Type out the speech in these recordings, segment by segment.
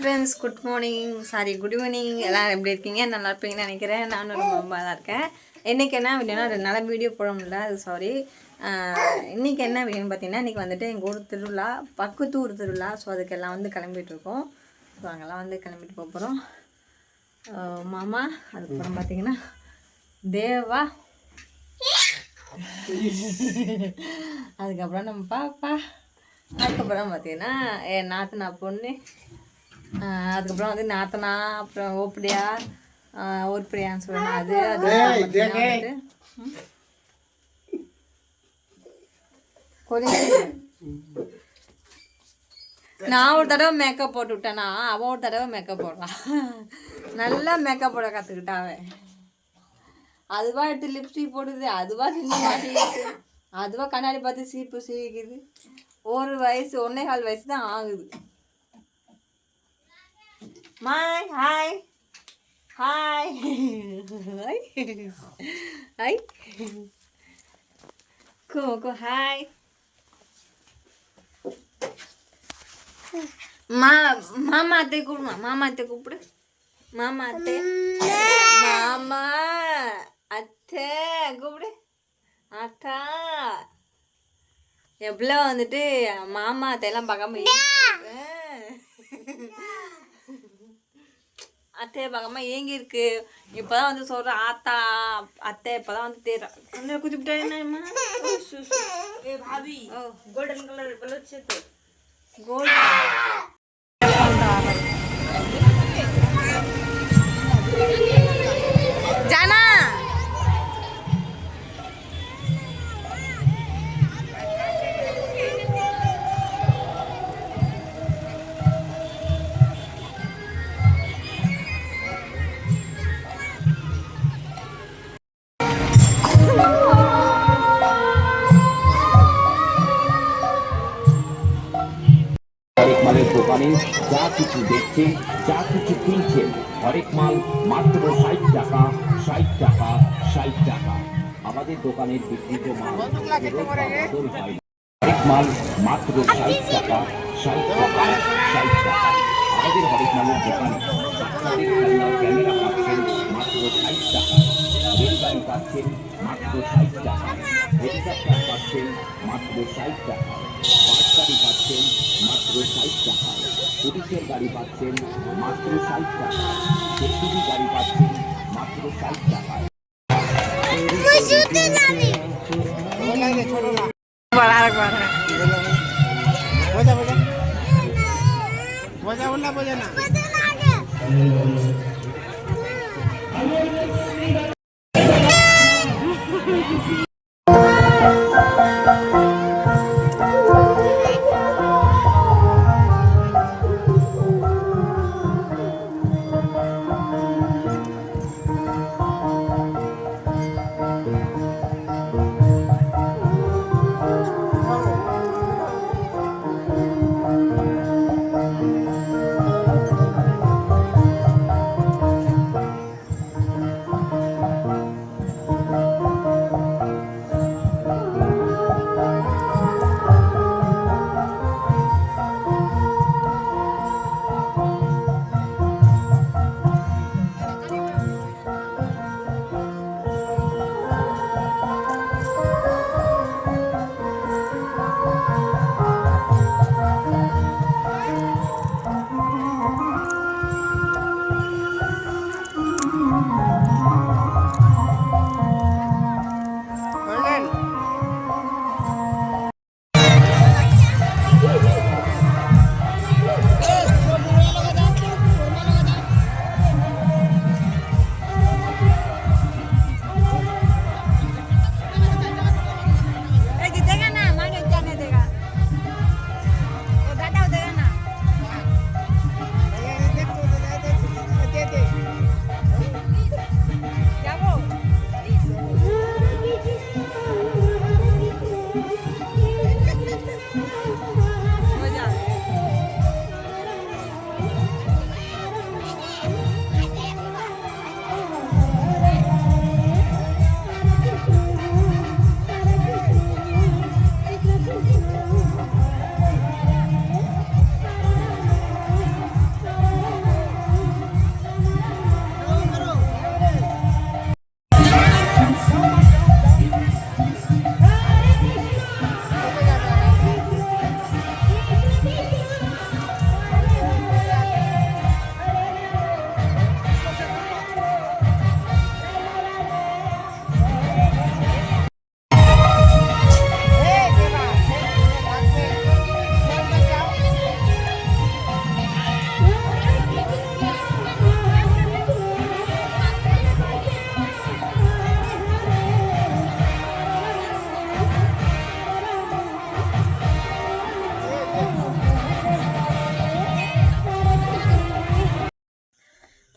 Friends good morning good evening எல்லோரும் எப்படி இருக்கீங்க? நல்லா இருப்பீங்கன்னு நினைக்கிறேன். நானும் ரொம்ப தான் இருக்கேன். இன்றைக்கி என்ன வீடியோனா 2 நாள் வீடியோ போட முடியல, அது சாரி. இன்றைக்கி என்ன வீடியோன்னு பார்த்தீங்கன்னா, இன்றைக்கி வந்துட்டு எங்கள் ஊர் திருவிழா, பக்கத்து ஊர் திருவிழா. ஸோ அதுக்கெல்லாம் வந்து கிளம்பிகிட்ருக்கோம். ஸோ அங்கெல்லாம் வந்து கிளம்பிட்டு போக போகிறோம். மாமா, அதுக்கப்புறம் பார்த்தீங்கன்னா தேவா, அதுக்கப்புறம் நம்ம பாப்பா, அதுக்கப்புறம் பார்த்தீங்கன்னா என் நாத்தனா பொண்ணு, அதுக்கப்புறம் வந்து நாத்தனா, அப்புறம் ஓப்பிடியான்னு சொல்லணும். அது வந்துட்டு நான் ஒரு தடவை மேக்கப் போட்டு விட்டேன்னா அவன் ஒரு தடவை மேக்கப் போடுறான். நல்லா மேக்கப் போட கற்றுக்கிட்டாவே. அதுவா எடுத்து லிப்ஸ்டிக் போடுது, அதுவா சின்ன மாட்டிக்கிது, அதுவா கண்ணாடி பார்த்து சீப்பு சீக்குது. ஒரு வயசு 1.25 வயசு தான் ஆகுது. மாய் ஹாய் ஹாய் ஹாய் கோ ஹாய். மாமா அத்தை கூப்பிடுமா? மாமா அத்தை கூப்பிடு. மாமா அத்தை, மாமா அத்தை கூப்பிடு. அக்கா எவ்வளோ வந்துட்டு மாமா அத்தையெல்லாம் பார்க்காம அத்தையை பார்க்காம ஏங்கி இருக்கு. இப்போதான் வந்து சொல்ற ஆத்தா அத்தை இப்போதான் வந்து தேடுறா. குதிப்பிட்டா என்னம்மா? கோல்டன் கலர் கோல்டு ஜானா. দোকানে যা কিছু দেখছেন, যা কিছু কিনছেন, হরেক মাল মাত্র 60 টাকা, 60 টাকা, 60 টাকা। আমাদের দোকানের বিক্রিত মাল হরেক মাল মাত্র 60 টাকা, 60 টাকা, 60 টাকা। আমাদের হরেক মালের দোকানে ক্যামেরা পাচ্ছেন মাত্র 60 টাকা, রেল গাড়ি পাচ্ছেন মাত্র 60 টাকা, হেলিকপ্টার পাচ্ছেন মাত্র 60 টাকা, বাস গাড়ি পাচ্ছেন মাত্র 60 টাকা, পুলিশের গাড়ি পাচ্ছেন মাত্র 60 টাকা, জেসিবি গাড়ি পাচ্ছেন মাত্র 60 টাকা।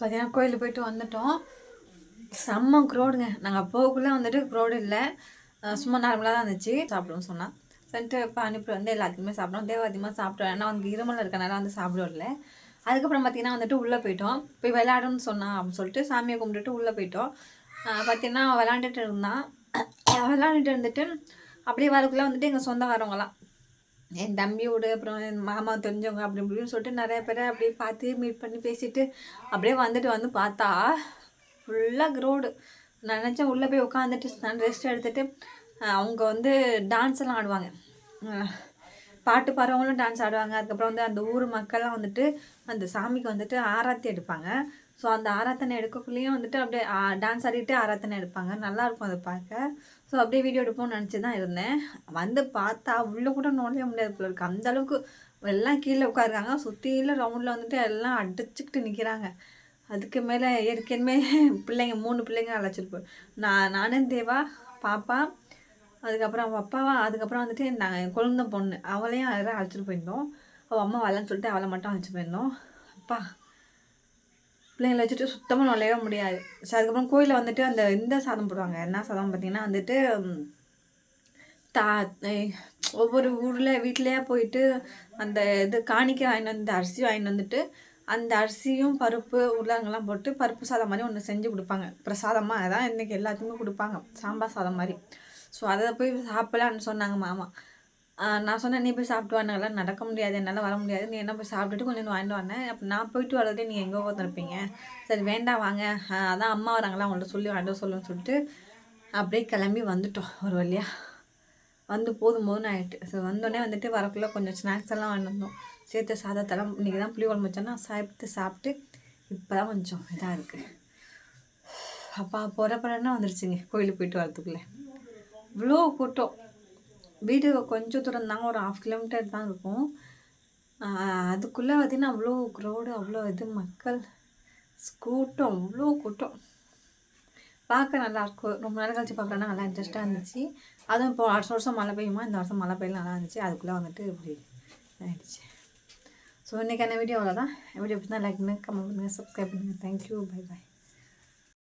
பார்த்தீங்கன்னா கோயிலுக்கு போயிட்டு வந்துட்டோம். செம்ம க்ரௌடுங்க. நாங்கள் போகக்குள்ளே வந்துட்டு க்ரௌடு இல்லை, சும்மா நார்மலாக தான் இருந்துச்சு. சாப்பிடுவோம் சொன்னால் சொல்லிட்டு பானிபூரி வந்து எல்லாத்துக்குமே சாப்பிட்டோம். தேவை அதிகமாக சாப்பிட்டோம், ஏன்னா வந்து இருமல் இருக்கனால வந்து சாப்பிடல. அதுக்கப்புறம் பார்த்தீங்கன்னா வந்துட்டு உள்ளே போயிட்டோம். போய் விளையாடுன்னு சொன்னான் அப்படின்னு சொல்லிட்டு சாமியை கும்பிட்டுட்டு உள்ளே போயிட்டோம். பார்த்தீங்கன்னா விளாண்டுட்டு இருந்தான். விளாண்டுட்டு இருந்துட்டு அப்படியே வரக்குள்ளே வந்துட்டு எங்கள் சொந்தக்காரவங்களாம், என் தம்பியோடு அப்புறம் என் மாமா தெரிஞ்சவங்க அப்படி இப்படின்னு சொல்லிட்டு நிறைய பேரை அப்படியே பார்த்து மீட் பண்ணி பேசிட்டு அப்படியே வந்து பார்த்தா ஃபுல்லாக க்ரௌடு. நான் நினச்சேன் உள்ளே போய் உட்காந்துட்டு நான் ரெஸ்ட் எடுத்துகிட்டு அவங்க வந்து டான்ஸ் எல்லாம் ஆடுவாங்க, பாட்டு பாடுறவங்களும் டான்ஸ் ஆடுவாங்க. அதுக்கப்புறம் வந்து அந்த ஊர் மக்கள்லாம் வந்துட்டு அந்த சாமிக்கு வந்துட்டு ஆராத்தி எடுப்பாங்க. ஸோ அந்த ஆராத்தனை எடுக்கக்குள்ளேயும் வந்துட்டு அப்படியே டான்ஸ் ஆடிட்டு ஆராத்தனை எடுப்பாங்க. நல்லாயிருக்கும் அதை பார்க்க. ஸோ அப்படியே வீடியோ எடுப்போம்னு நினச்சி தான் இருந்தேன். வந்து பார்த்தா உள்ளே கூட நுழைய முடியாது போல இருக்குது, அந்தளவுக்கு எல்லாம் கீழே உட்காருக்காங்க. சுற்றியில் ரவுண்டில் வந்துட்டு எல்லாம் அடிச்சுக்கிட்டு நிற்கிறாங்க. அதுக்கு மேலே ஏற்கனவே பிள்ளைங்க 3 பிள்ளைங்க அழைச்சிட்டு நானும் தேவா, பாப்பா, அதுக்கப்புறம் அவள் அப்பாவா, அதுக்கப்புறம் வந்துட்டு நாங்கள் குழந்தை பொண்ணு அவளையும் அதெல்லாம் அழைச்சிட்டு போயிருந்தோம். அவள் அம்மா வரலன்னு சொல்லிட்டு அவளை மட்டும் அழைச்சிட்டு போயிருந்தோம். அப்பா பிள்ளைங்களை வச்சுட்டு சுத்தமாக நுழையவே முடியாது. ஸோ அதுக்கப்புறம் கோயிலில் வந்துட்டு அந்த இந்த சாதம் போடுவாங்க. என்ன சாதம் பார்த்திங்கன்னா வந்துட்டு ஒவ்வொரு ஊரில் வீட்டிலையே போயிட்டு அந்த இது காணிக்கை வாங்கிட்டு வந்து அரிசி வாங்கிட்டு வந்துட்டு அந்த அரிசியும் பருப்பு உருளைங்கெல்லாம் போட்டு பருப்பு சாதம் மாதிரி ஒன்று செஞ்சு கொடுப்பாங்க பிரசாதமாக. அதான் இன்றைக்கி எல்லாத்துக்குமே கொடுப்பாங்க, சாம்பார் சாதம் மாதிரி. ஸோ அதை போய் சாப்பிடலான்னு சொன்னாங்க மாமா. நான் சொன்னேன், நீ போய் சாப்பிட்டு வாங்கினாலாம் நடக்க முடியாது, என்னால் வர முடியாது, நீ என்ன போய் சாப்பிட்டுட்டு கொஞ்சம் வாங்கிட்டு வந்தேன். அப்போ நான் போயிட்டு வரதே நீ எங்கே உட்காந்துருப்பீங்க, சரி வேண்டாம் வாங்க, அதான் அம்மா வராங்களா அவங்கள்ட்ட சொல்லி வாங்கிட்டு சொல்லுன்னு சொல்லிட்டு அப்படியே கிளம்பி வந்துட்டோம். ஒரு வழியாக வந்து போதும்னு ஆகிட்டு. ஸோ வந்தோடனே வந்துட்டு வரக்குள்ளே கொஞ்சம் ஸ்நாக்ஸ் எல்லாம் வாங்கிட்டு வந்தோம். சேர்த்து சாதத்தெல்லாம் இன்றைக்கி தான் புளி குழம்பு வச்சோன்னா சாப்பிட்டு இப்போ தான் கொஞ்சம் இதாக இருக்குது. அப்பா புறப்படன்னா வந்துருச்சுங்க கோயிலுக்கு போயிட்டு வரதுக்குள்ளே. இவ்வளோ கூட்டம். வீடு கொஞ்சம் தூரம் தாங்க, ஒரு 1/2 கிலோமீட்டர் தான் இருக்கும். அதுக்குள்ளே பார்த்திங்கன்னா அவ்வளோ க்ரௌடு, அவ்வளோ இது மக்கள் கூட்டம், அவ்வளோ கூட்டம். பார்க்க நல்லாயிருக்கும். ரொம்ப நாள் கழிச்சு பார்க்குறேன்னா நல்லா இன்ட்ரெஸ்ட்டாக இருந்துச்சு. அதுவும் இப்போ அடுத்த வருஷம் மழை பெய்யுமா, இந்த வருஷம் மழை பெய்யல நல்லா இருந்துச்சு. அதுக்குள்ளே வந்துட்டு இப்படி ஆகிடுச்சு. ஸோ இன்றைக்கான வீடியோ அவ்வளோதான். வீடியோ பிடிச்சா லைக் பண்ணுங்கள், கமெண்ட் பண்ணுங்கள், சப்ஸ்கிரைப் பண்ணுங்கள். Thank you, bye bye.